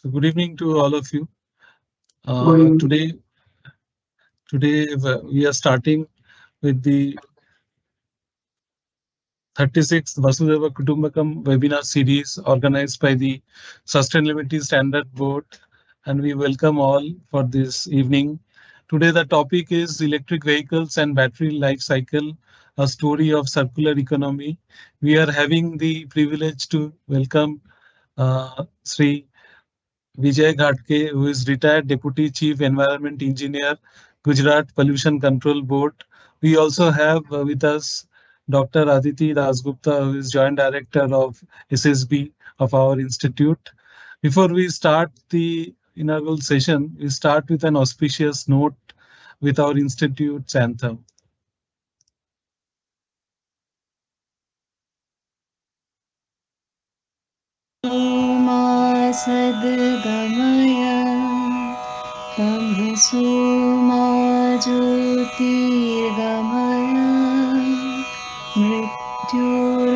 So good evening to all of you. Going Today we are starting with the 36th Vasudhaiva Kutumbakam webinar series organized by the Sustainability Standard Board, and we welcome all for this evening. Today the topic is electric vehicles and battery life cycle, a story of circular economy. We are having the privilege to welcome Sri Vijay Ghatke, who is retired Deputy Chief Environment Engineer, Gujarat Pollution Control Board. We also have with us Dr. Aditi Dasgupta, who is Joint Director of SSB of our institute. Before we start the inaugural session, we start with an auspicious note with our institute's anthem. सद्गमय तमसो मा ज्योतिर्गमय मृत्युर्मामृतं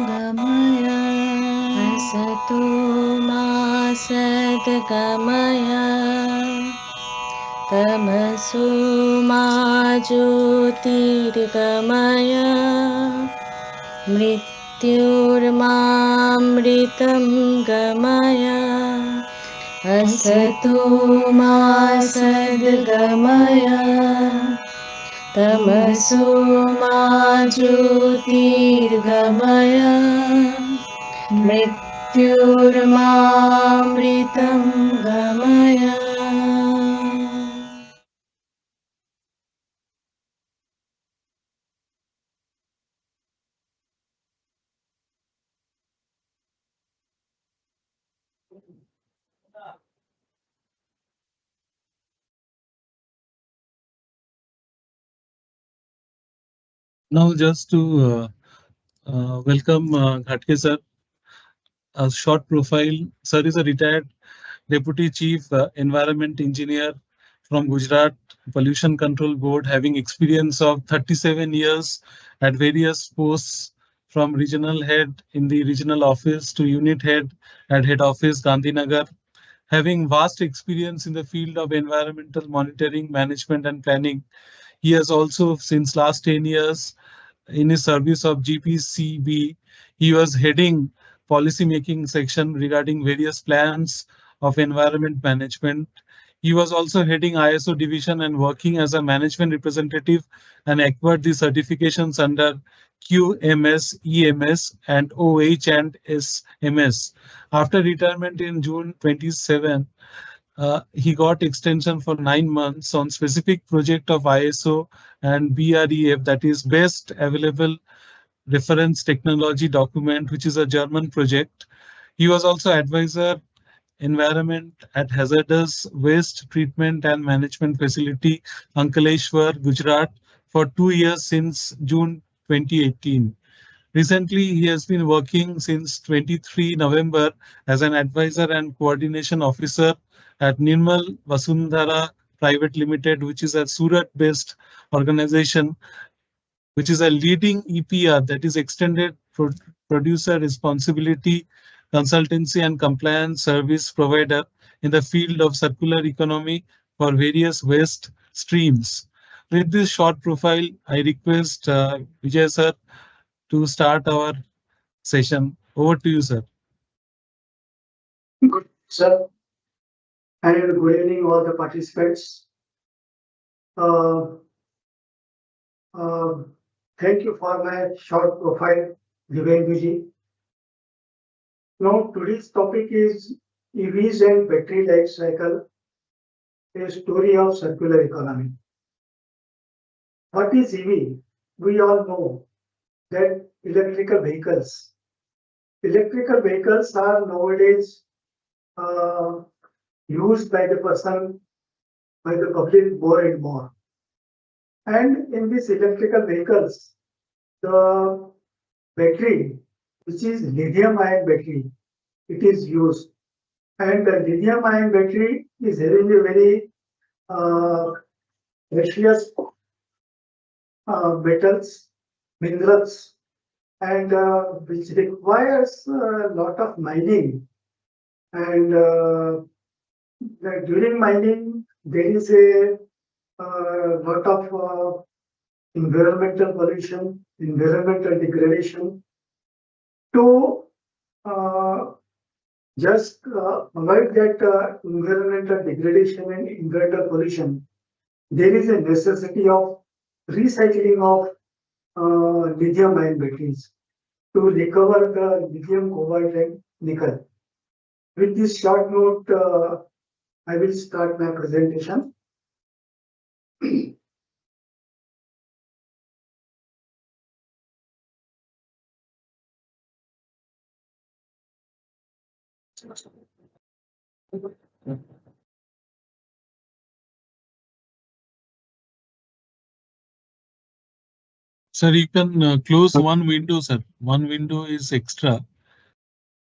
गमय असतो मा सद्गमय तमसो मा ज्योतिर्गमय मृत्युर्मामृतं गमय असतो मा सद्गमय तमसो मा ज्योतिर्गमय मृत्युर्मामृतं गमय. Now, just to welcome Ghatke sir, a short profile. Sir is a retired Deputy Chief Environment Engineer from Gujarat Pollution Control Board, having experience of 37 years at various posts from regional head in the regional office to unit head at head office Gandhinagar, having vast experience in the field of environmental monitoring, management and planning. He has also, since last 10 years, in his service of GPCB, he was heading policy making section regarding various plans of environment management. He was also heading ISO division and working as a management representative and acquired the certifications under QMS, EMS, and OH and SMS. After retirement in June 27, he got extension for 9 months on specific project of ISO and BREF, that is Best Available Reference Technology Document, which is a German project. He was also advisor environment at hazardous waste treatment and management facility Ankaleshwar, Gujarat for 2 years since June 2018. Recently, he has been working since 23 November as an advisor and coordination officer at Nirmal Vasundhara Private Limited, which is a Surat-based organization, which is a leading EPR, that is Extended Producer Responsibility Consultancy and Compliance Service provider in the field of circular economy for various waste streams. With this short profile, I request Vijay sir to start our session. Over to you, sir. good, sir, and good evening, all the participants. Uh, uh, Thank you for my short profile, Divyanguji. Now, today's topic is EVs and battery life cycle, a story of circular economy. What is EV? We all know that electrical vehicles. Electrical vehicles are nowadays uh, used by the person, by the public more and more. And in these electrical vehicles, the battery, which is lithium ion battery, it is used. And the lithium ion battery is having a very uh, precious metals, minerals, and which requires a lot of mining And during mining, there is a lot of environmental pollution, environmental degradation. To just avoid that environmental degradation and environmental pollution, there is a necessity of recycling of lithium ion batteries to recover the lithium, cobalt, and nickel. With this short note, I will start my presentation. Sir, you can close one window, sir. One window is extra.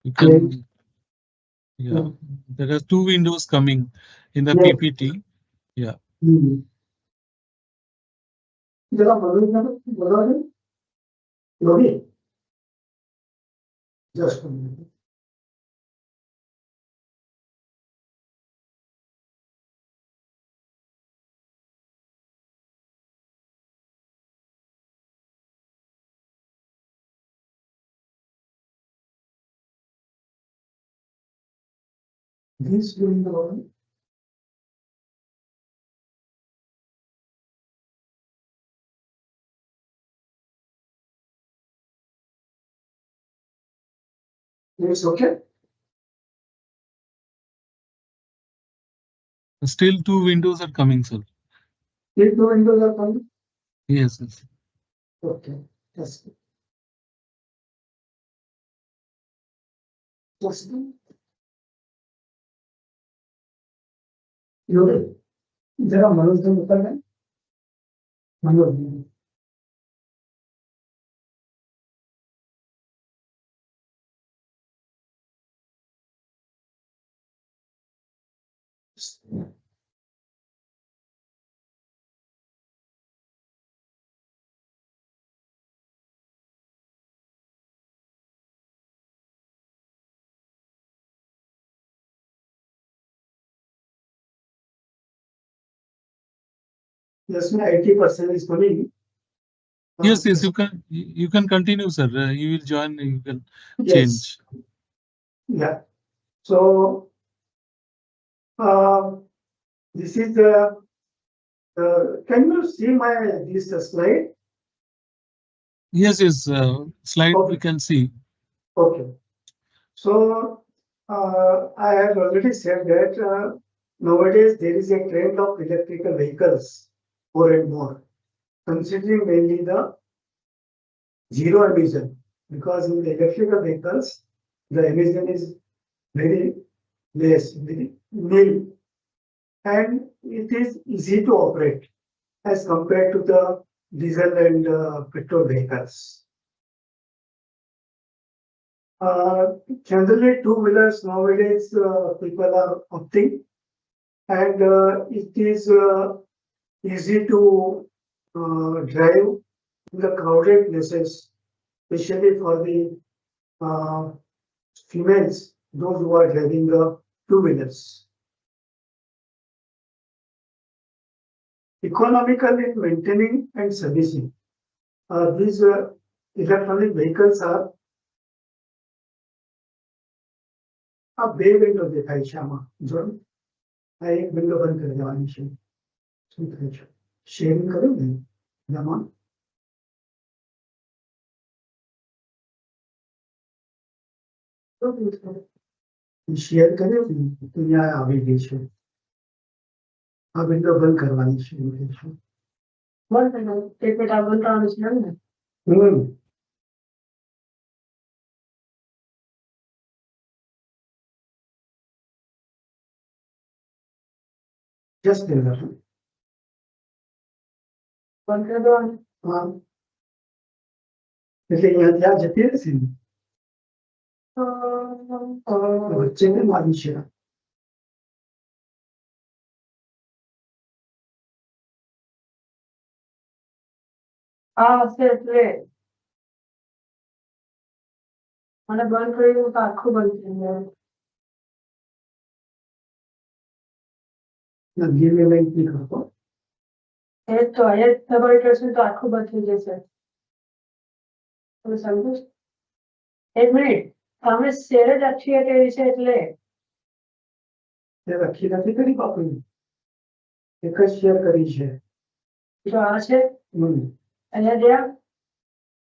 You can, yeah. There are two windows coming in the Yes. PPT. Yeah. जरा बोलो योगी just a minute. This window. It's okay. Still two windows are coming, sir. These two windows are coming. Yes, yes. Okay. Just. Just. योगी जरा मनोज से ऊपर में मनोज जिसमें 80% is coming. Yes, yes, you can continue, sir. You will join, you can Yes. change. Yeah. So this is the. Can you see my this slide? Yes, yes. Slide we Okay. can see. Okay. So I have already said that nowadays there is a trend of electrical vehicles more and more, considering mainly the zero emission, because in the electrical vehicles the emission is very less, very nil, and it is easy to operate as compared to the diesel and petrol vehicles. Generally, two-wheelers nowadays people are opting, and it is easy to drive in the crowded places, especially for the females, those who are driving the two-wheelers. Economical in maintaining and servicing. These electronic vehicles are આ બે window દેખાય છે આમાં જો આ એક window બંધ કરી દેવાની છે શું થાય છે શેરિંગ કર્યું ને એમાં શેર કર્યું ને તો ત્યાં આવી ગઈ છે આ વિન્ડો બંધ કરવાની છે એવું કહે છે બંધ કરવાનું છે ને Just in that. બંધ કરી દેવાનું હા એટલે અહીંયા ત્યાં જતી રહેશે ને વચ્ચે કેમ આવી છે હશે એટલે મને બંધ કર્યું તો આખું બંધ થઈ જાય give me a minute. તો અહીંયા ડબલ ઇટરેશન તો આખું બંધ થઈ જશે. તમે સમજો છો? એક મિનિટ, અમે શેર જ અક્ષીય કરી છે એટલે અખી નથી કરી બાપુને, એક જ શેર કરી છે. જો આ છે અહીંયા જ્યાં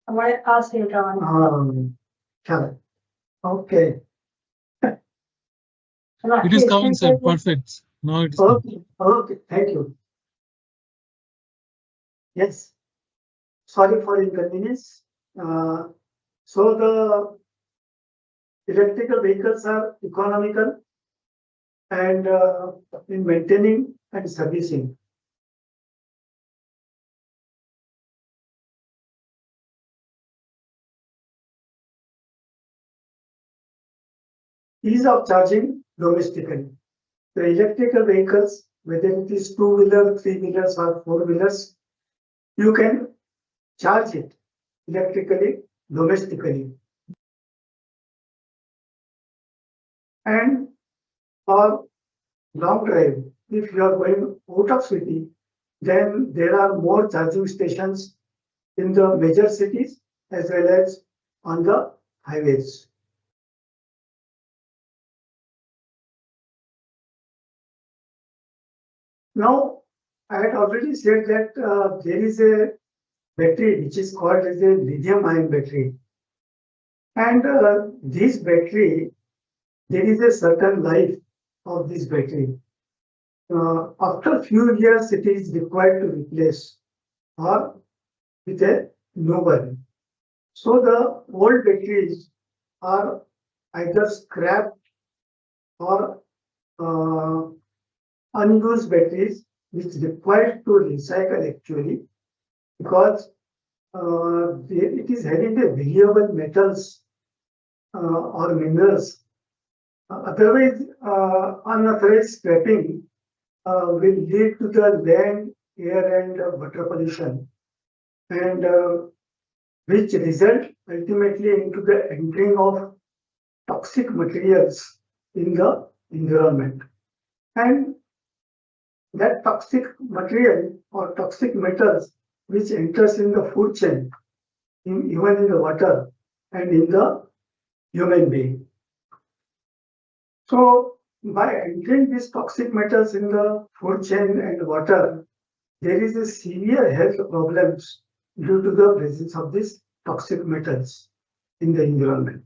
તમારે આ શેર કરવાનું. હા ચાલો, okay. It is coming, sir. Perfect. Now it is coming. Okay, okay, thank you. Yes, sorry for inconvenience. So the electrical vehicles are economical and in maintaining and servicing. Ease of charging domestically. The electrical vehicles, whether it is two-wheeler, three-wheelers or four-wheelers, you can charge it electrically, domestically. And for long drive, if you are going out of city, then there are more charging stations in the major cities as well as on the highways. Now, I had already said that there is a battery which is called as a lithium-ion battery. And this battery, there is a certain life of this battery. After few years, it is required to replace or with a new one. So the old batteries are either scrapped or unused batteries which required to recycle actually, because it is having a valuable metals or minerals. Otherwise, unauthorized scrapping will lead to the land, air and water pollution, and which result ultimately into the entering of toxic materials in the environment. And that toxic material or toxic metals which enters in the food chain, even in the water and in the human being. So by entering these toxic metals in the food chain and water, there is a severe health problems due to the presence of these toxic metals in the environment.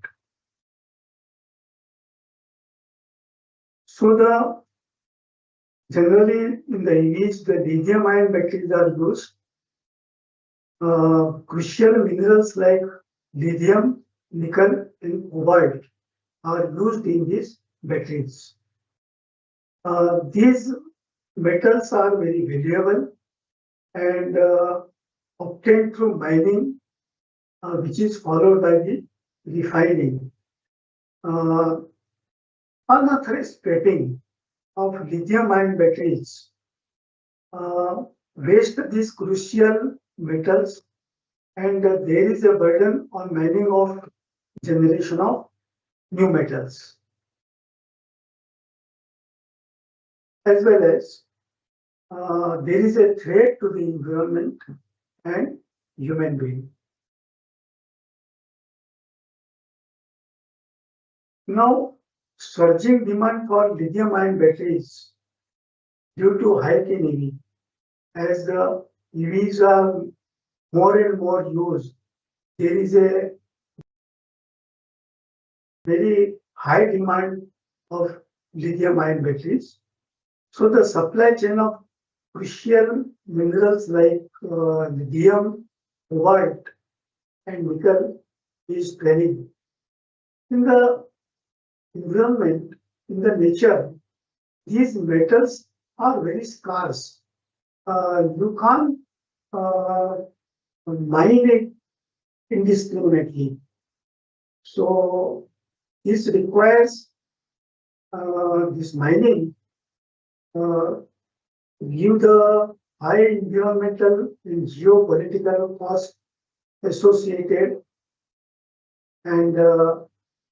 So generally in the EVs, the lithium-ion batteries are used. Crucial minerals like lithium, nickel, and cobalt are used in these batteries. These metals are very valuable and obtained through mining, which is followed by the refining. Unauthorized scrapping of lithium-ion batteries waste these crucial metals, and there is a burden on mining of generation of new metals, as well as there is a threat to the environment and human being. Now, surging demand for lithium-ion batteries due to hike in EV. As the EVs are more and more used, there is a very high demand of lithium-ion batteries. So the supply chain of crucial minerals like lithium, cobalt, and nickel is swelling. In the environment, in the nature, these metals are very scarce. You can't mine it indiscriminately. So this requires this mining give the high environmental and geopolitical cost associated, and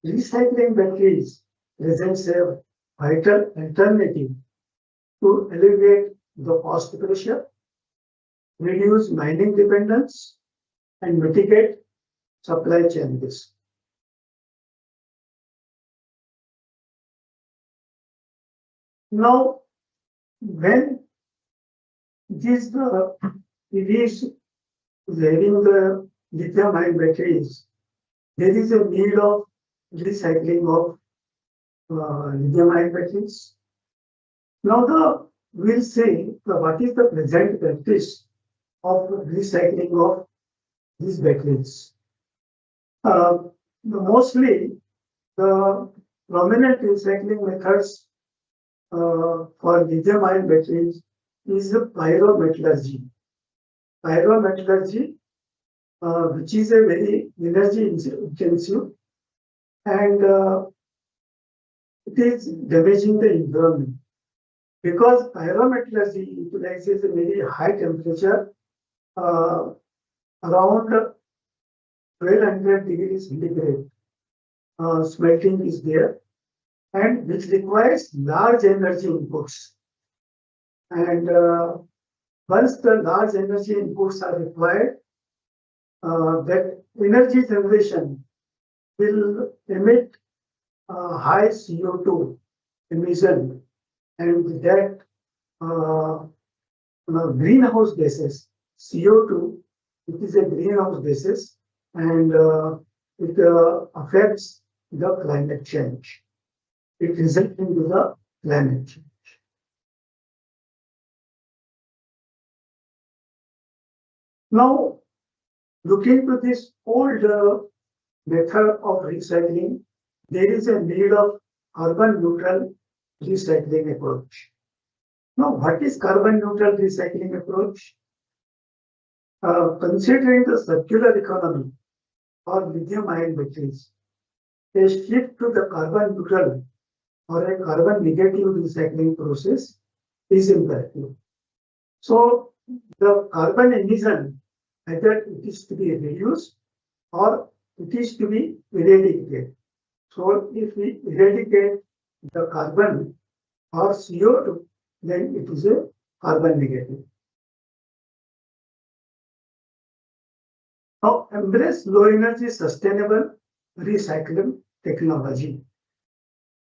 recycling batteries presents a vital alternative to alleviate the cost pressure, reduce mining dependence, and mitigate supply chain risk. Now, when these EVs having the lithium-ion batteries, there is a need of recycling of lithium-ion batteries. Now, we'll see what is the present practice of recycling of these batteries. Mostly, the prominent recycling methods for lithium-ion batteries is pyrometallurgy. Pyrometallurgy, which is a very energy intensive, and it is damaging the environment because pyrometallurgy utilizes a very high temperature, around 1200 degrees centigrade. Smelting is there, and which requires large energy inputs. And once the large energy inputs are required, that energy generation will emit high CO2 emission, and that greenhouse gases, CO2, it is a greenhouse gases, and it affects the climate change. It results into the climate change. Now, looking to this old method of recycling, there is a need of carbon neutral recycling approach. Now, what is carbon neutral recycling approach? Considering the circular economy or lithium-ion batteries, a shift to the carbon neutral or a carbon negative recycling process is imperative. So, the carbon emission, either it is to be reduced or it is to be eradicated. So, if we eradicate the carbon or CO2, then it is a carbon negative. Now, embrace low energy sustainable recycling technology.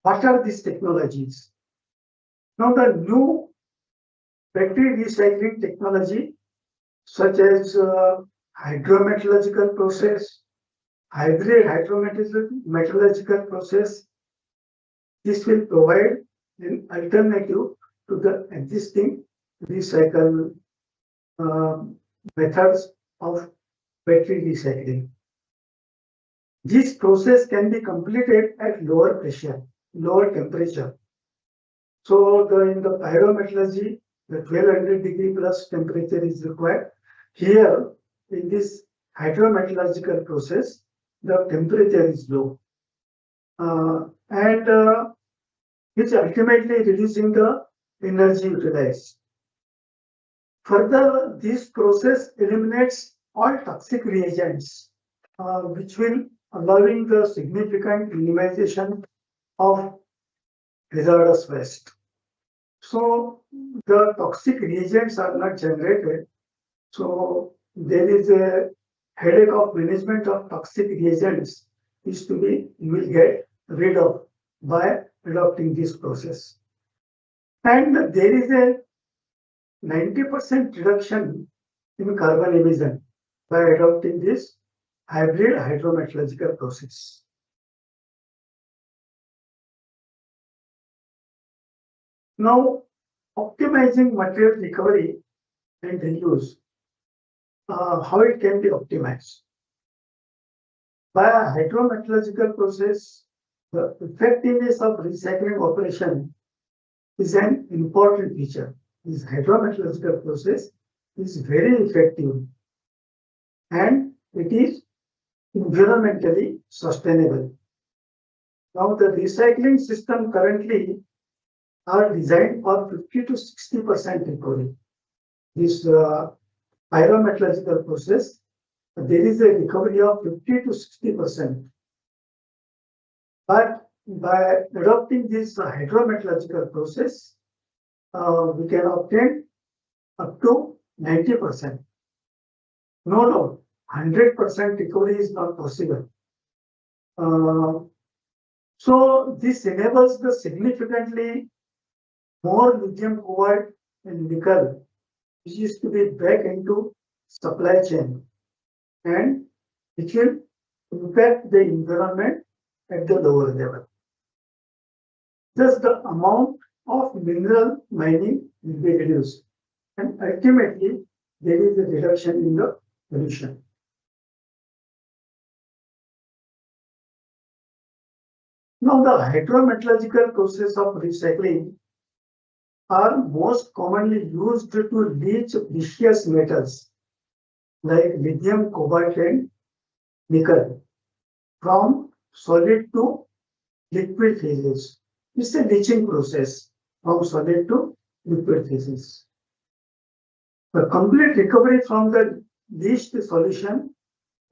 What are these technologies? Now, the new battery recycling technology, such as hydrometallurgical process, hybrid hydrometallurgical process, this will provide an alternative to the existing recycle methods of battery recycling. This process can be completed at lower pressure, lower temperature. So in the pyrometallurgy, the 1200 degree plus temperature is required. Here, in this hydrometallurgical process, the temperature is low, and which ultimately reducing the energy utilized. Further, this process eliminates all toxic reagents, which will allowing the significant minimization of hazardous waste. So the toxic reagents are not generated. So there is a headache of management of toxic reagents is to be you will get rid of by adopting this process. And there is a 90% reduction in carbon emission by adopting this hybrid hydrometallurgical process. Now, optimizing material recovery and reuse, how it can be optimized. By a hydrometallurgical process, the effectiveness of recycling operation is an important feature. This hydrometallurgical process is very effective and it is environmentally sustainable. Now, the recycling system currently are designed for 50 to 60% recovery. This pyrometallurgical process, there is a recovery of 50 to 60%. But by adopting this hydrometallurgical process, we can obtain up to 90%. No doubt, 100% recovery is not possible. So this enables the significantly more lithium, cobalt, and nickel, which is to be back into supply chain, and which will impact the environment at the lower level. Thus, the amount of mineral mining will be reduced, and ultimately there is a reduction in the pollution. Now, the hydrometallurgical process of recycling are most commonly used to leach precious metals like lithium, cobalt, and nickel from solid to liquid phases. It's a leaching process from solid to liquid phases. The complete recovery from the leached solution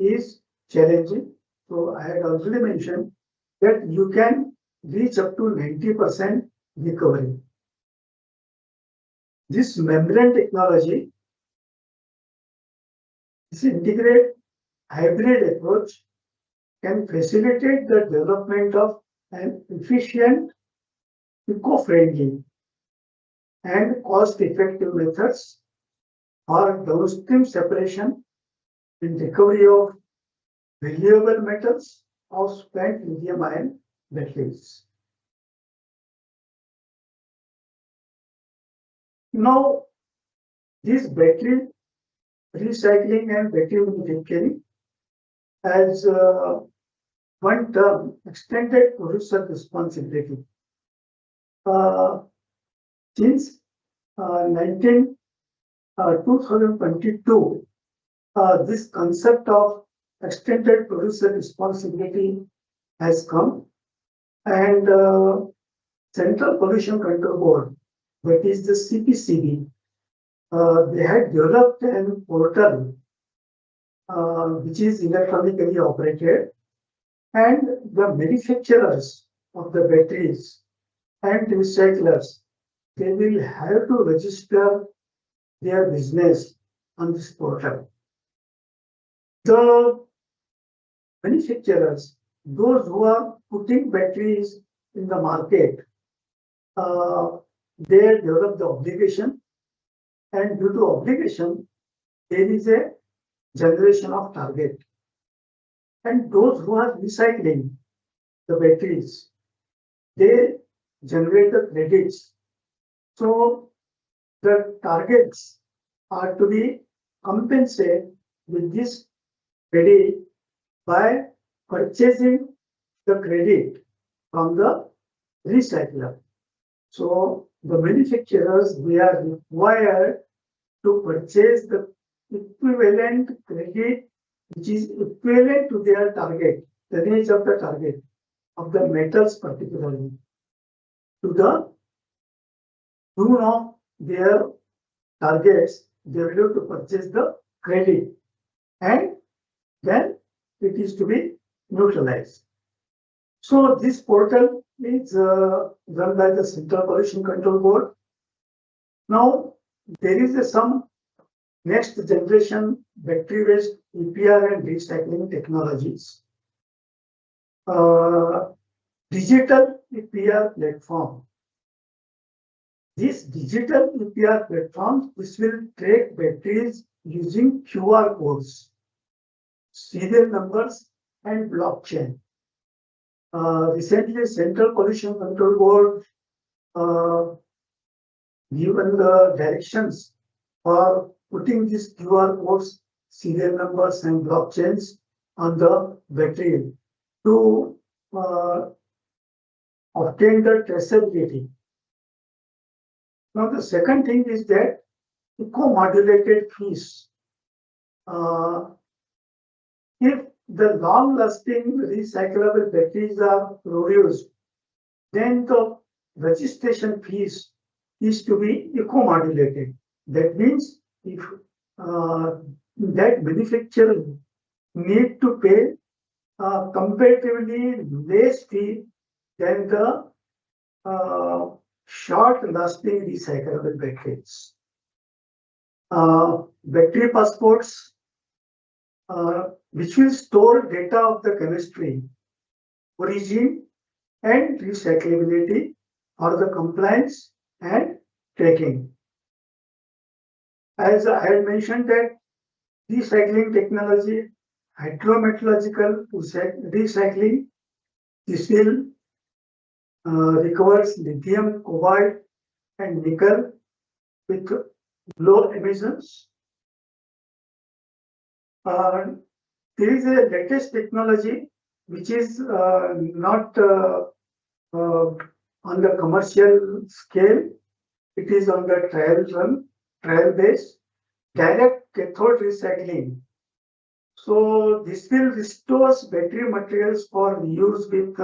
is challenging. So I had already mentioned that you can reach up to 90% recovery. This membrane technology, this integrated hybrid approach, can facilitate the development of an efficient, eco-friendly, and cost-effective methods for downstream separation and recovery of valuable metals of spent lithium-ion batteries. Now, this battery recycling and battery manufacturing has one term, extended producer responsibility. Since 2022, this concept of extended producer responsibility has come, and Central Pollution Control Board, that is the CPCB, they had developed a portal which is electronically operated, and the manufacturers of the batteries and recyclers, they will have to register their business on this portal. The manufacturers, those who are putting batteries in the market, they develop the obligation, and due to obligation, there is a generation of target. And those who are recycling the batteries, they generate the credits. So the targets are to be compensated with this credit by purchasing the credit from the recycler. So the manufacturers, they are required to purchase the equivalent credit which is equivalent to their target, the range of the target of the metals particularly, to the tune of their targets. They will have to purchase the credit, and then it is to be neutralized. So this portal is run by the Central Pollution Control Board. Now there is some next generation battery waste EPR and recycling technologies. Digital EPR platform. This digital EPR platform, this will track batteries using QR codes, serial numbers, and blockchain. Recently, Central Pollution Control Board given the directions for putting these QR codes, serial numbers, and blockchains on the battery to obtain the traceability. Now, the second thing is that eco-modulated fees. If the long-lasting recyclable batteries are produced, then the registration fees is to be eco-modulated. That means if that manufacturer need to pay comparatively less fee than the short-lasting recyclable batteries. Battery passports, which will store data of the chemistry, origin, and recyclability for the compliance and tracking. As I had mentioned that recycling technology, hydrometallurgical recycling, this will recovers lithium, cobalt, and nickel with low emissions. There is a latest technology which is not on the commercial scale. It is on the trial base, direct cathode recycling. So this will restore battery materials for use with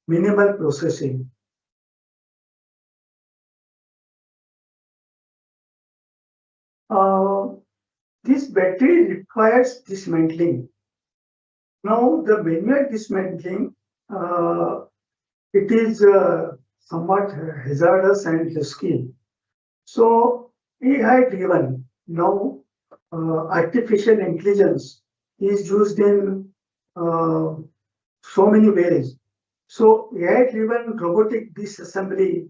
minimal processing. This battery requires dismantling. Now the manual dismantling, it is somewhat hazardous and risky. So AI driven, now artificial intelligence is used in so many ways. So AI driven robotic disassembly,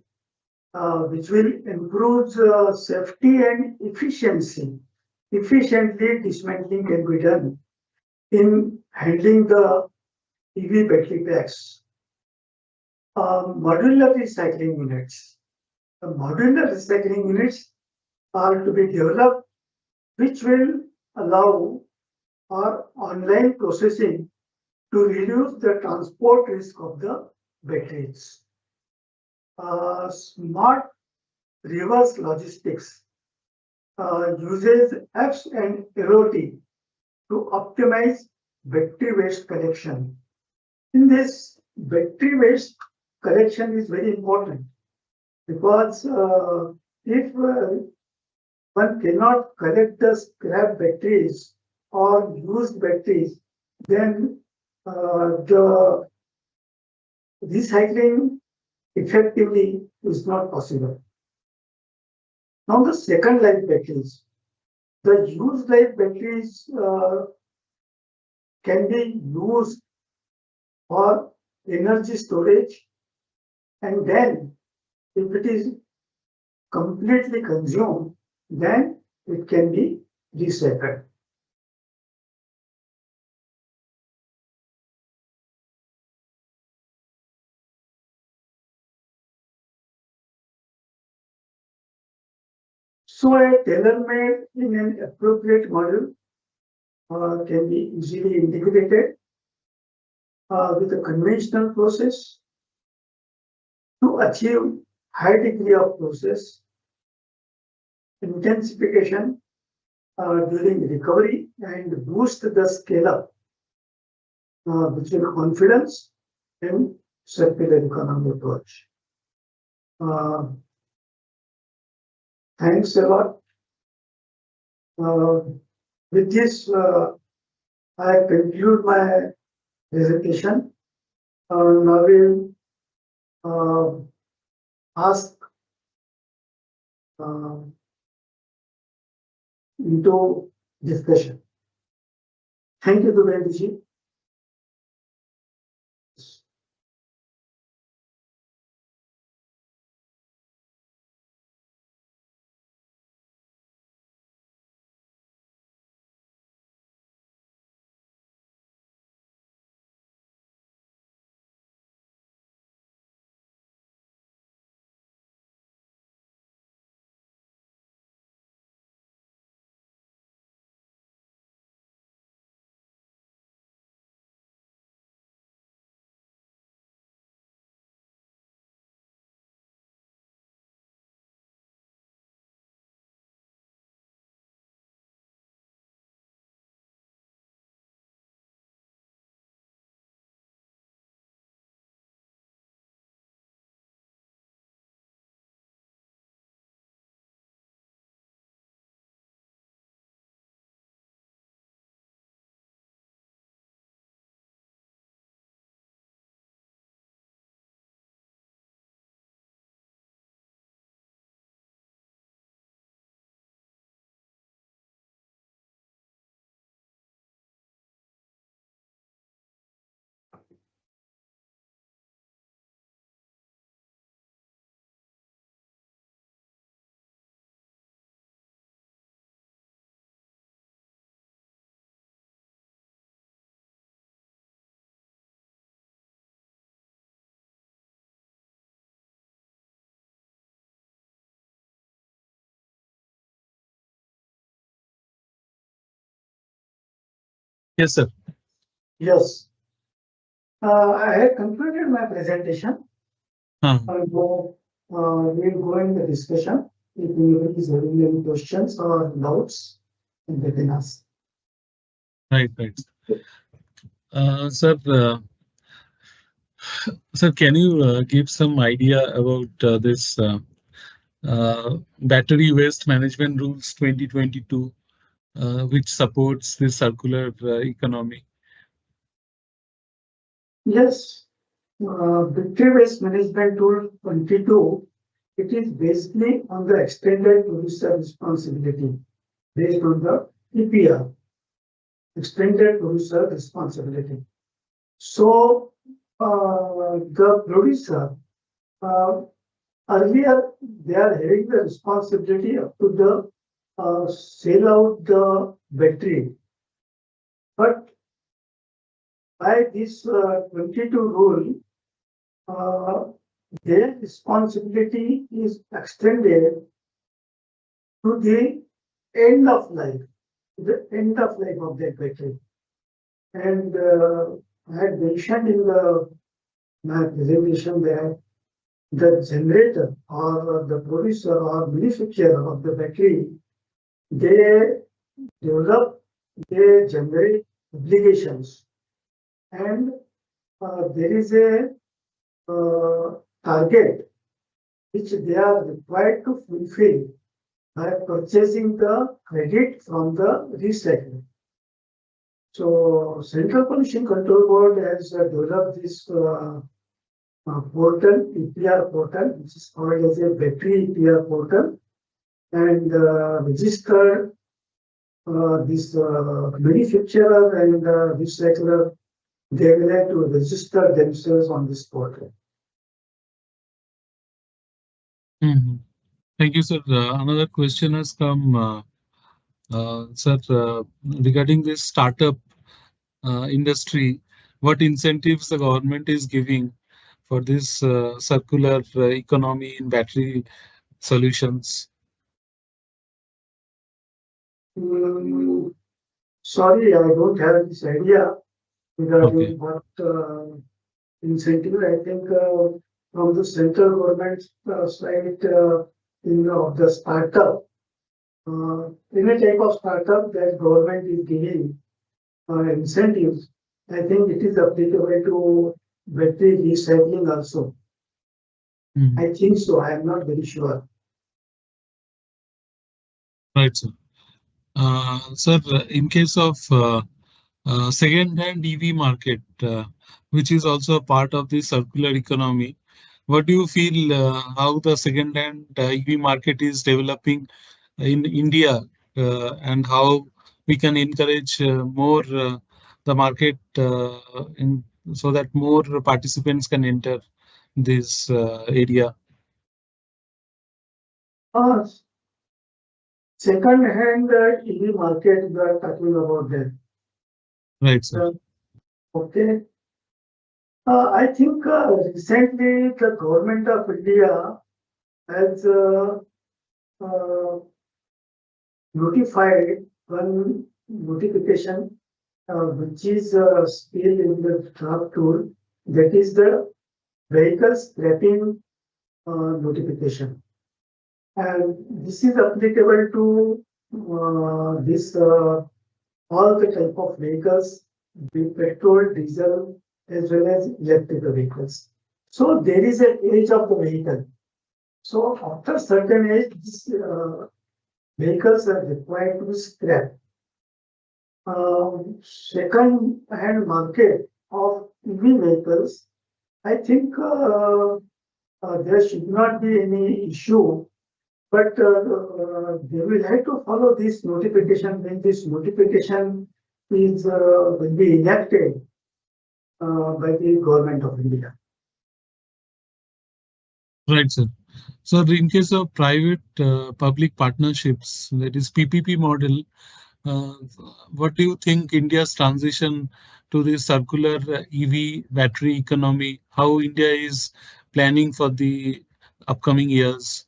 which will improve safety and efficiency. Efficiently dismantling can be done in handling the EV battery packs. Modular recycling units. The modular recycling units are to be developed, which will allow our online processing to reduce the transport risk of the batteries. Smart reverse logistics uses apps and IoT to optimize battery waste collection. In this, battery waste collection is very important because if one cannot collect the scrap batteries or used batteries, then the recycling effectively is not possible. Now the second life batteries. The used life batteries can be used for energy storage, and then if it is completely consumed, then it can be recycled. So a tailor-made in an appropriate model can be easily integrated with a conventional process to achieve high degree of process intensification during recovery and boost the scale up between confidence and circular economy approach. Thanks a lot. With this, I conclude my presentation. Now we'll ask into discussion. Thank you, Dubendiji. Yes, sir. Yes. I had concluded my presentation. We'll go in the discussion. If anybody is having any questions or doubts, they can ask. Right, right. Sir, sir, can you give some idea about this battery waste management rules 2022, which supports this circular economy? Yes, Victory Waste Management Tool 22, it is basically on the extended producer responsibility based on the EPR, extended producer responsibility. So the producer, uh, earlier they are having the responsibility up to the sell out the battery, but by this 22 rule, uh, their responsibility is extended to the end of life, the end of life of that battery. And I had mentioned in my presentation that the generator or the producer or manufacturer of the battery, they develop, they generate obligations, and there is a target which they are required to fulfill by purchasing the credit from the recycler. So Central Pollution Control Board has developed this portal, EPR portal, which is called as a battery EPR portal, and registered this manufacturer and recycler, they will have to register themselves on this portal. Mhm. Thank you, sir. Another question has come, sir, regarding this startup industry. What incentives the government is giving for this circular economy in battery solutions? Mm, sorry, I don't have this idea Okay. regarding what incentive. I think from the central government side, of the startup, any type of startup that government is giving incentives, I think it is applicable to battery recycling also. Mhm. I think so. I am not very sure. Right, sir. Sir, in case of second-hand EV market, which is also a part of the circular economy, what do you feel how the second-hand EV market is developing in India, and how we can encourage more the market so that more participants can enter this area? Uh, Second hand EV market, we are talking about that. Right, sir. Okay. I think recently the government of India has uh, notified one notification which is still in the draft tool, that is the vehicle scrapping notification. And this is applicable to this all the type of vehicles, be petrol, diesel, as well as electrical vehicles. So there is an age of the vehicle. So after certain age, these vehicles are required to be scrapped. Second-hand market of EV vehicles, I think there should not be any issue, but they will have to follow this notification when this notification is will be enacted by the government of India. Right, sir. So in case of private public partnerships, that is PPP model, uh, what do you think India's transition to this circular EV battery economy, how India is planning for the upcoming years?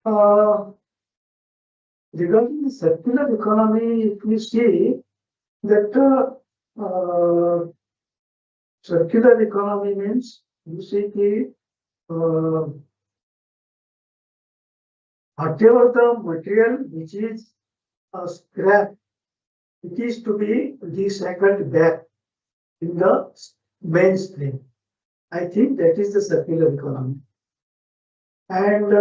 Uh, regarding the circular economy, if we see that circular economy means you see the whatever the material which is scrap, it is to be recycled back in the mainstream. I think that is the circular economy. And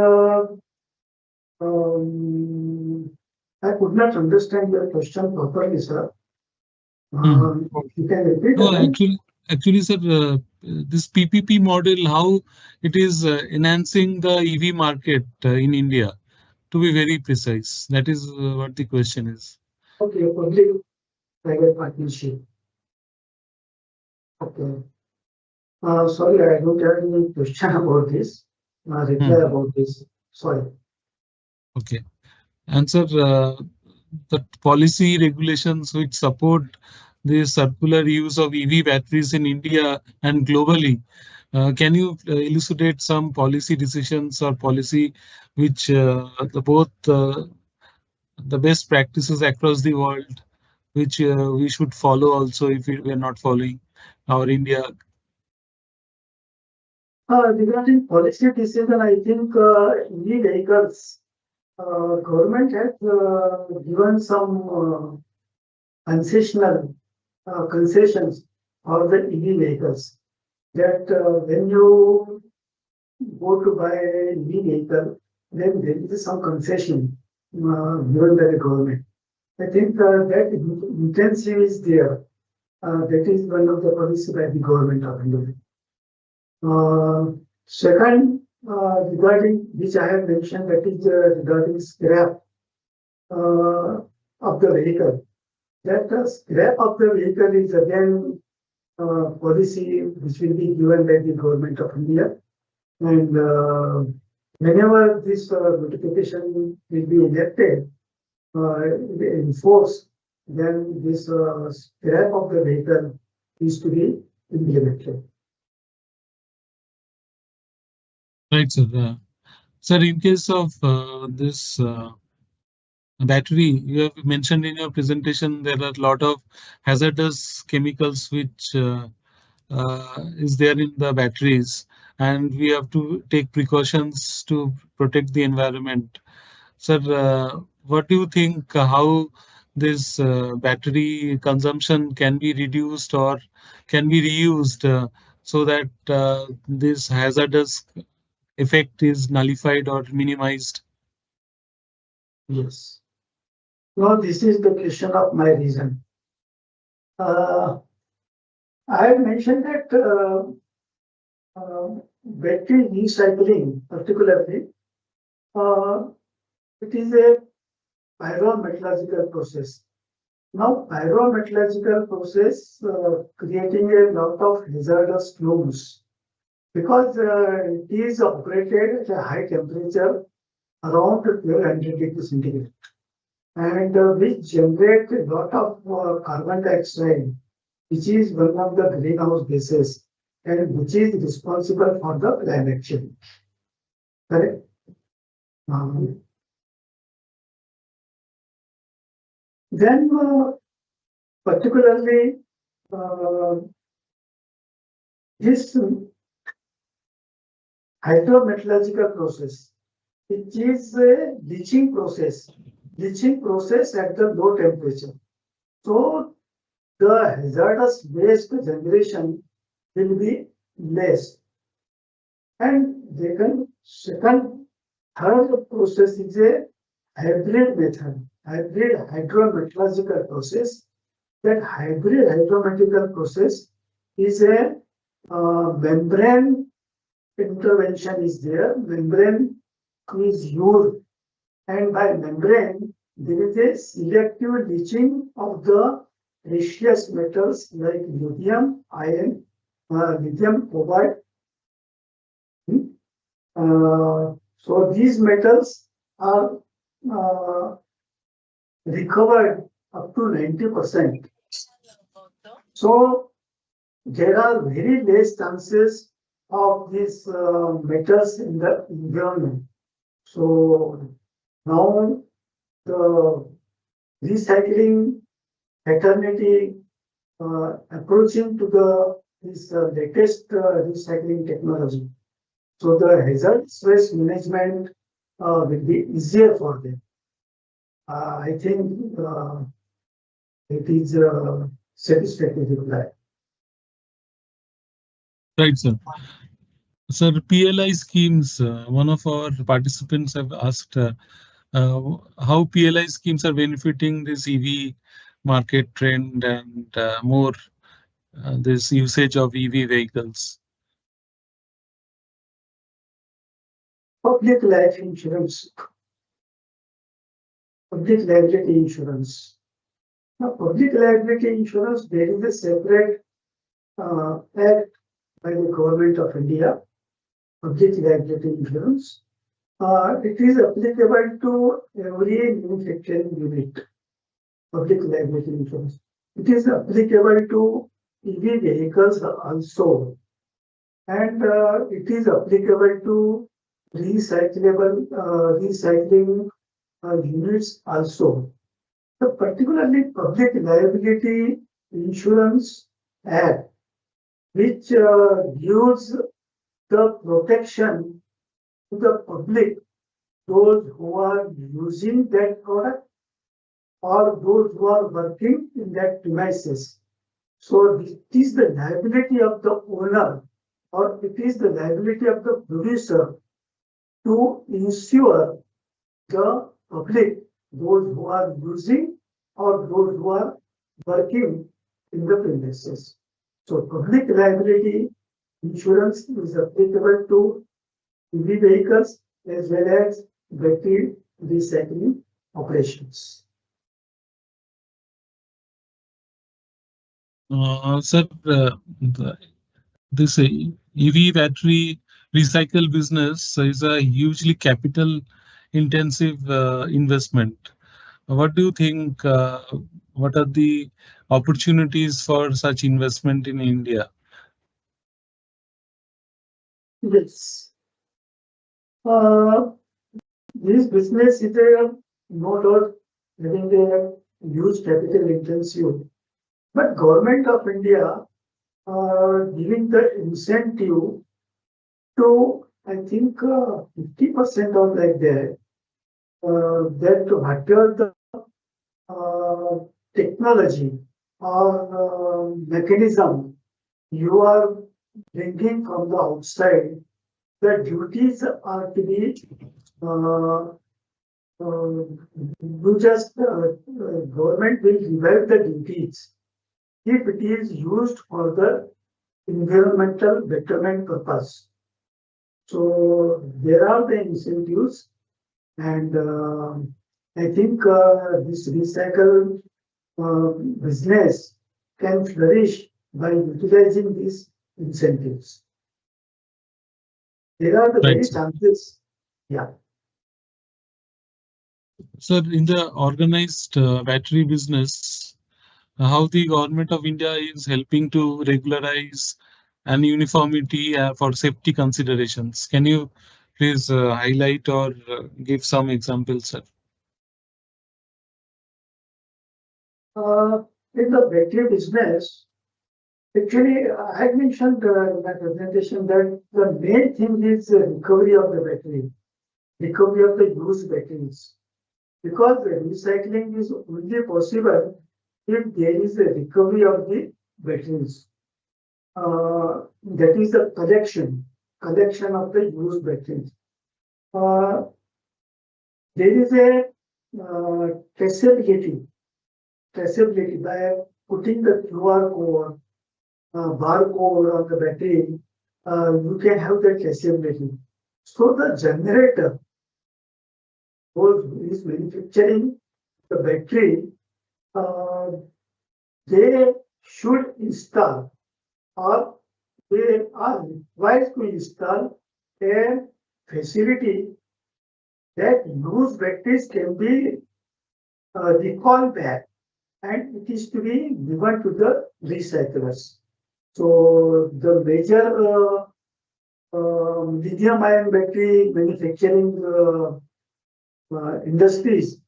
I could not understand your question properly, sir. You can repeat No, again. actually, sir, this PPP model, how it is enhancing the EV market in India, to be very precise. That is what the question is. Okay, public-private partnership. Okay. Sorry, I don't have any question about this. Reply about this. Sorry. Okay. And sir, the policy regulations which support the circular use of EV batteries in India and globally, can you elucidate some policy decisions or policy which the best practices across the world, which we should follow also if we are not following our India? Regarding policy decision, I think EV vehicles, government has given some concessions for the EV vehicles. That when you go to buy an EV vehicle, then there is some concession given by the government. I think that intensive is there. That is one of the policy by the government of India. Second, regarding which I have mentioned, that is regarding scrap of the vehicle. That scrap of the vehicle is again policy which will be given by the government of India. And whenever this notification will be enacted, enforced, then this scrap of the vehicle is to be implemented. Right, sir. Sir, in case of this battery, you have mentioned in your presentation there are a lot of hazardous chemicals which is there in the batteries, and we have to take precautions to protect the environment. Sir, what do you think how this battery consumption can be reduced or can be reused so that this hazardous effect is nullified or minimized? Yes. Now, this is the question of my reason. I have mentioned that battery recycling, particularly, it is a pyrometallurgical process. Now, pyrometallurgical process creating a lot of hazardous fumes because it is operated at a high temperature around 1200 degrees centigrade and which generate a lot of carbon dioxide, which is one of the greenhouse gases and which is responsible for the climate change. Correct? Then particularly this hydrometallurgical process, which is a leaching process at the low temperature. So the hazardous waste generation will be less. And then third process is a hybrid method, hybrid hydrometallurgical process. That hybrid hydrometallurgical process is a membrane intervention is there. Membrane is used, and by membrane there is a selective leaching of the precious metals like lithium, iron, lithium, cobalt. So these metals are recovered up to 90%. So there are very less chances of these metals in the environment. So now the recycling fraternity approaching to this latest recycling technology. So the hazardous waste management will be easier for them. I think it is a satisfactory reply. Right, sir. Sir, PLI schemes, one of our participants have asked how PLI schemes are benefiting this EV market trend and more this usage of EV vehicles. Public life insurance, public liability insurance. Now, public liability insurance, there is a separate act by the government of India, public liability insurance. It is applicable to every manufacturing unit, public liability insurance. It is applicable to EV vehicles also, and it is applicable to recycling units also. So particularly Public Liability Insurance Act, which gives the protection to the public, those who are using that product or those who are working in that premises. So it is the liability of the owner or it is the liability of the producer to ensure the public, those who are using or those who are working in the premises. So public liability insurance is applicable to EV vehicles as well as battery recycling operations. Sir, this EV battery recycle business is a hugely capital intensive investment. What do you think? What are the opportunities for such investment in India? Yes. This business is no doubt having a huge capital intensive, but government of India giving the incentive to I think 50% of like that whatever the technology or mechanism you are bringing from the outside, the duties are to be you just government will revive the duties if it is used for the environmental betterment purpose. So there are the incentives, and I think this recycle business can flourish by utilizing these incentives. There are the Right, very sir. chances. Yeah. Sir, in the organized battery business, how the government of India is helping to regularize and uniformity for safety considerations. Can you please highlight or give some examples, sir? In the battery business, actually, I had mentioned in my presentation that the main thing is recovery of the battery, recovery of the used batteries. Because the recycling is only possible if there is a recovery of the batteries. That is the collection of the used batteries. There is a traceability by putting the QR code, barcode on the battery, you can have the traceability. So the generator, who is manufacturing the battery, they should install or they are required to install a facility that used batteries can be recalled back and it is to be given to the recyclers. So the major lithium ion battery manufacturing industries,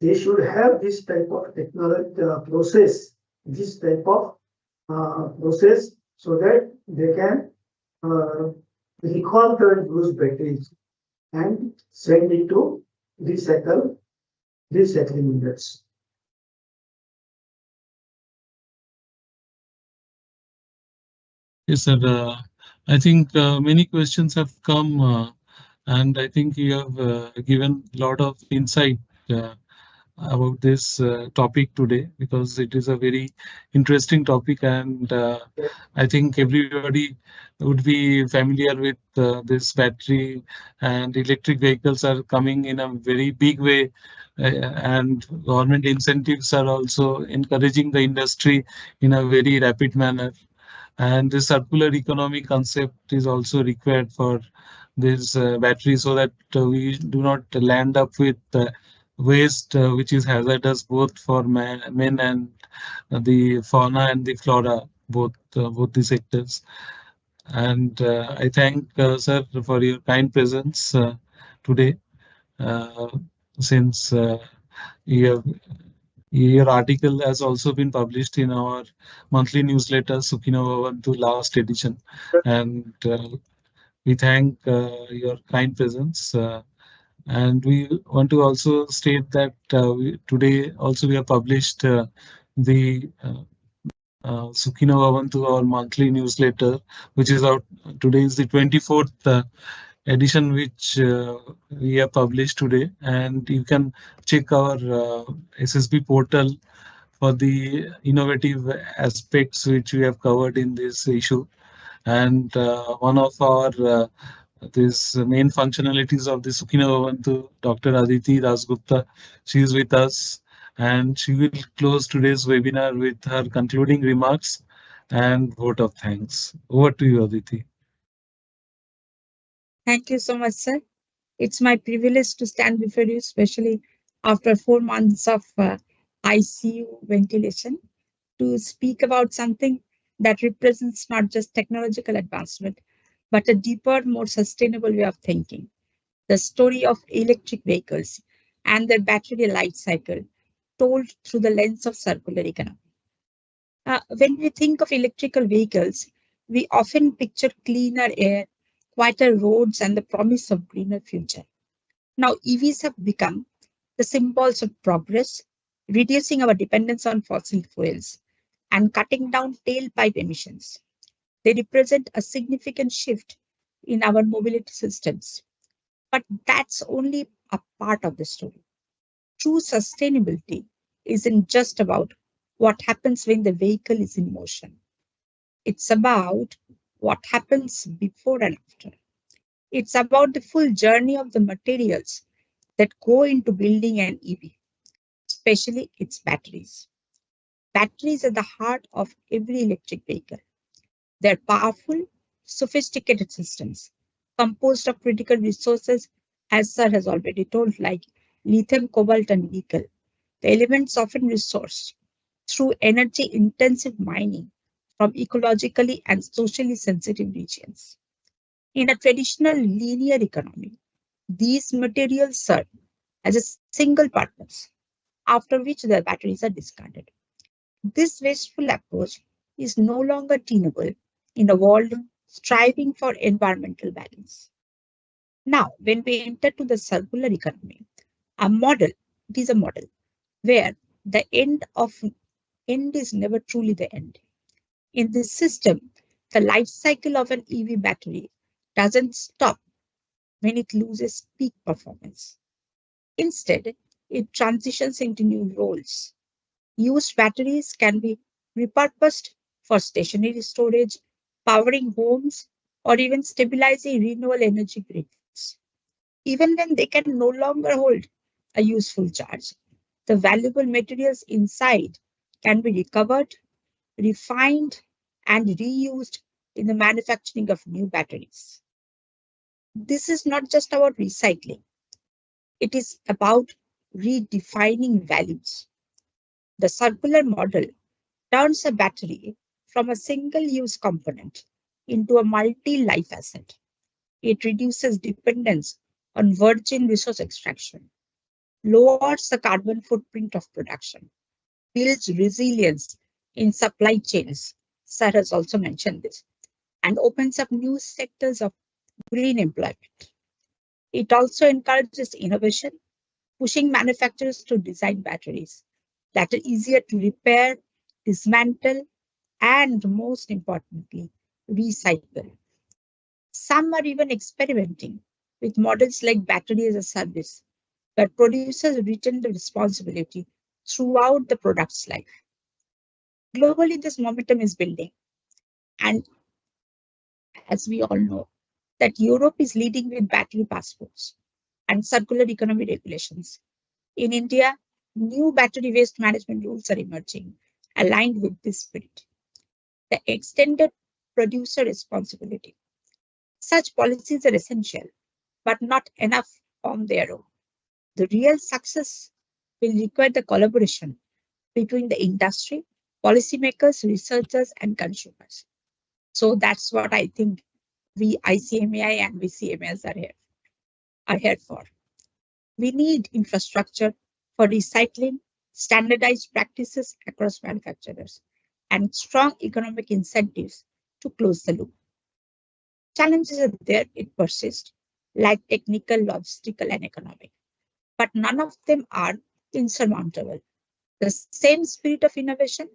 they should have this type of technology process, this type of process, so that they can uh, recall the used batteries and send it to recycling units. Yes, sir. I think many questions have come, and I think you have given a lot of insight uh, about this topic today, because it is a very interesting topic, and I think everybody would be familiar with this battery, and electric vehicles are coming in a very big way, and government incentives are also encouraging the industry in a very rapid manner. And the circular economy concept is also required for this battery, so that we do not land up with waste which is hazardous both for men and the fauna and the flora, both the sectors. And I thank sir for your kind presence today, uh, since you have your article has also been published in our monthly newsletter, Sukhino Bhavantu, last edition. And we thank your kind presence. And we want to also state that today also we have published the Sukhino Bhavantu, our monthly newsletter, which is out today is the 24th edition, which we have published today. And you can check our SSB portal for the innovative aspects which we have covered in this issue. And one of our this main functionalities of the Sukhina Bhavantu, Dr. Aditi Dasgupta, she is with us, and she will close today's webinar with her concluding remarks and vote of thanks. Over to you, Aditi. Thank you so much, sir. It's my privilege to stand before you, especially after 4 months of ICU ventilation, to speak about something that represents not just technological advancement, but a deeper, more sustainable way of thinking. The story of electric vehicles and their battery life cycle told through the lens of circular economy. When we think of electrical vehicles, we often picture cleaner air, quieter roads, and the promise of greener future. Now, EVs have become the symbols of progress, reducing our dependence on fossil fuels and cutting down tailpipe emissions. They represent a significant shift in our mobility systems. But that's only a part of the story. True sustainability isn't just about what happens when the vehicle is in motion. It's about what happens before and after. It's about the full journey of the materials that go into building an EV, especially its batteries. Batteries are the heart of every electric vehicle. They're powerful, sophisticated systems composed of critical resources, as Sir has already told, like lithium, cobalt, and nickel. The elements often resourced through energy intensive mining from ecologically and socially sensitive regions. In a traditional linear economy, these materials serve as a single purpose, after which their batteries are discarded. This wasteful approach is no longer tenable in a world striving for environmental balance. Now, when we enter to the circular economy, a model, it is a model where the end is never truly the end. In this system, the life cycle of an EV battery doesn't stop when it loses peak performance. Instead, it transitions into new roles. Used batteries can be repurposed for stationary storage, powering homes, or even stabilizing renewable energy grids. Even when they can no longer hold a useful charge, the valuable materials inside can be recovered, refined, and reused in the manufacturing of new batteries. This is not just about recycling, it is about redefining values. The circular model turns a battery from a single-use component into a multi-life asset. It reduces dependence on virgin resource extraction. lowers the carbon footprint of production, builds resilience in supply chains. Sir has also mentioned this, and opens up new sectors of green employment. It also encourages innovation, pushing manufacturers to design batteries that are easier to repair, dismantle, and most importantly, recycle. Some are even experimenting with models like battery as a service, where producers retain the responsibility throughout the product's life. Globally, this momentum is building, and as we all know, that Europe is leading with battery passports and circular economy regulations. In India, new battery waste management rules are emerging, aligned with this spirit. The extended producer responsibility. Such policies are essential, but not enough on their own. The real success will require the collaboration between the industry, policymakers, researchers, and consumers. So that's what I think we ICMAI and VCMAs are here for. We need infrastructure for recycling, standardized practices across manufacturers, and strong economic incentives to close the loop. Challenges are there, it persists, like technical, logistical, and economic, but none of them are insurmountable. The same spirit of innovation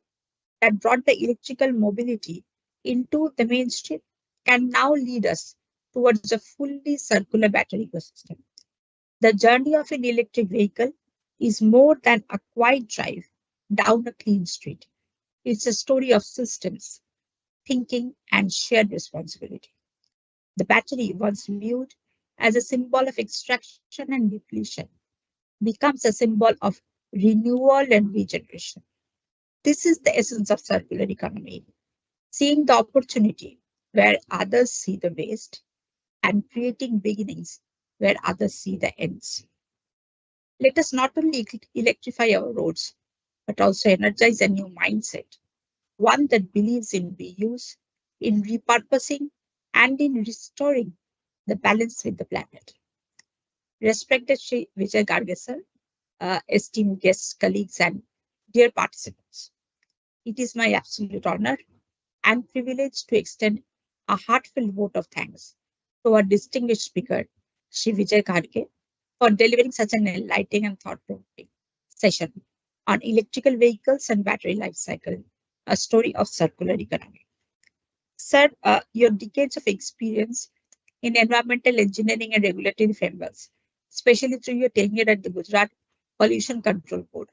that brought the electrical mobility into the mainstream can now lead us towards a fully circular battery ecosystem. The journey of an electric vehicle is more than a quiet drive down a clean street. It's a story of systems, thinking, and shared responsibility. The battery, once viewed as a symbol of extraction and depletion, becomes a symbol of renewal and regeneration. This is the essence of circular economy, seeing the opportunity where others see the waste and creating beginnings where others see the ends. Let us not only electrify our roads, but also energize a new mindset, one that believes in reuse, in repurposing, and in restoring the balance with the planet. Respected Shri Vijay Garge sir, esteemed guests, colleagues, and dear participants, it is my absolute honor and privilege to extend a heartfelt vote of thanks to our distinguished speaker, Shri Vijay Garge, for delivering such an enlightening and thought-provoking session on electrical vehicles and battery life cycle, a story of circular economy. Sir, your decades of experience in environmental engineering and regulatory frameworks, especially through your tenure at the Gujarat Pollution Control Board,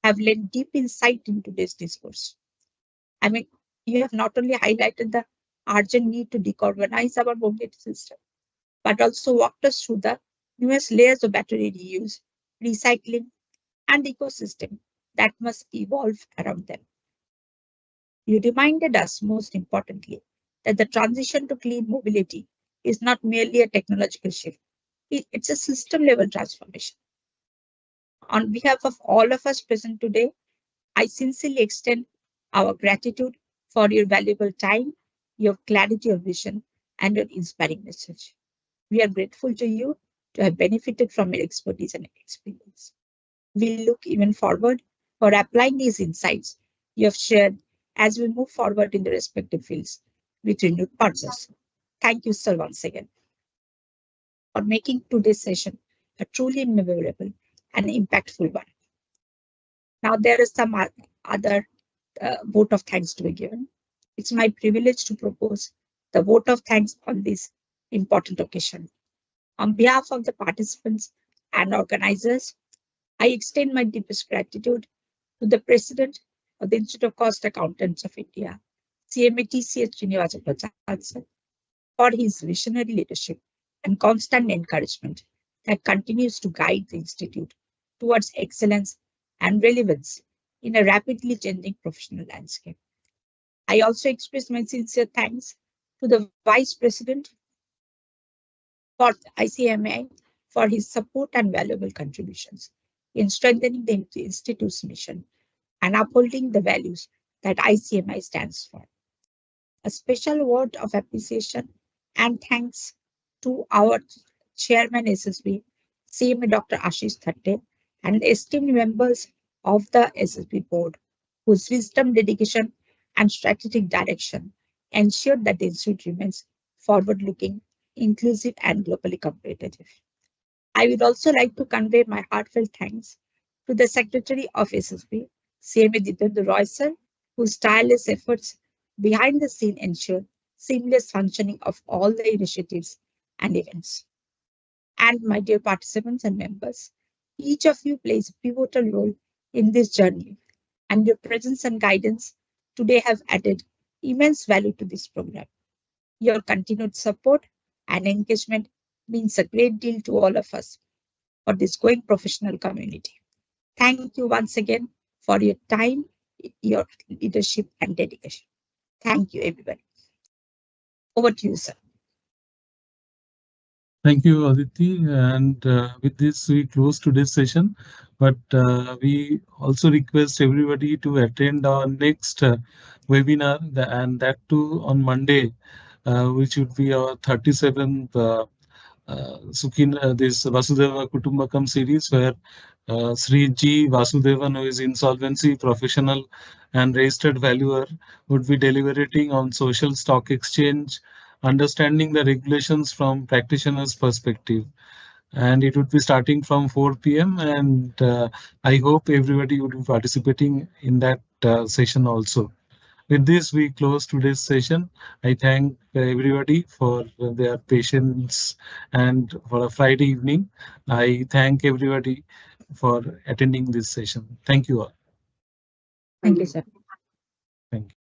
have lent deep insight into this discourse. I mean, you have not only highlighted the urgent need to decarbonize our mobility system, but also walked us through the newest layers of battery reuse, recycling, and ecosystem that must evolve around them. You reminded us, most importantly, that the transition to clean mobility is not merely a technological shift, it's a system level transformation. On behalf of all of us present today, I sincerely extend our gratitude for your valuable time, your clarity of vision, and your inspiring message. We are grateful to you to have benefited from your expertise and experience. We look even forward for applying these insights you have shared as we move forward in the respective fields with renewed purpose. Thank you, sir, once again, for making today's session a truly memorable and impactful one. Now, there is some other vote of thanks to be given. It's my privilege to propose the vote of thanks on this important occasion. On behalf of the participants and organizers, I extend my deepest gratitude to the President of the Institute of Cost Accountants of India, CMAT C.H. Srinivasa Prasad sir, for his visionary leadership and constant encouragement that continues to guide the Institute towards excellence and relevance in a rapidly changing professional landscape. I also express my sincere thanks to the Vice President for ICMAI for his support and valuable contributions in strengthening the Institute's mission and upholding the values that ICMI stands for. A special word of appreciation and thanks to our Chairman SSB, CMA Dr. Ashish Thatte, and esteemed members of the SSB board, whose wisdom, dedication, and strategic direction ensured that the institute remains forward looking, inclusive, and globally competitive. I would also like to convey my heartfelt thanks to the Secretary of SSB, CMA Jitendra Roy sir, whose tireless efforts behind the scene ensure seamless functioning of all the initiatives and events. And my dear participants and members, each of you plays a pivotal role in this journey, and your presence and guidance today have added immense value to this program. Your continued support and engagement means a great deal to all of us for this growing professional community. Thank you once again for your time, your leadership, and dedication. Thank you, everybody. Over to you, sir. Thank you, Aditi. And with this, we close today's session. But we also request everybody to attend our next webinar, and that too on Monday, which would be our 37th this Vasudhaiva Kutumbakam series, where Sri G. Vasudevan, who is insolvency professional and registered valuer, would be deliberating on social stock exchange, understanding the regulations from practitioner's perspective. And it would be starting from 4 p.m. And I hope everybody would be participating in that session also. With this, we close today's session. I thank everybody for their patience and for a Friday evening. I thank everybody for attending this session. Thank you all. Thank you, sir. Thank you.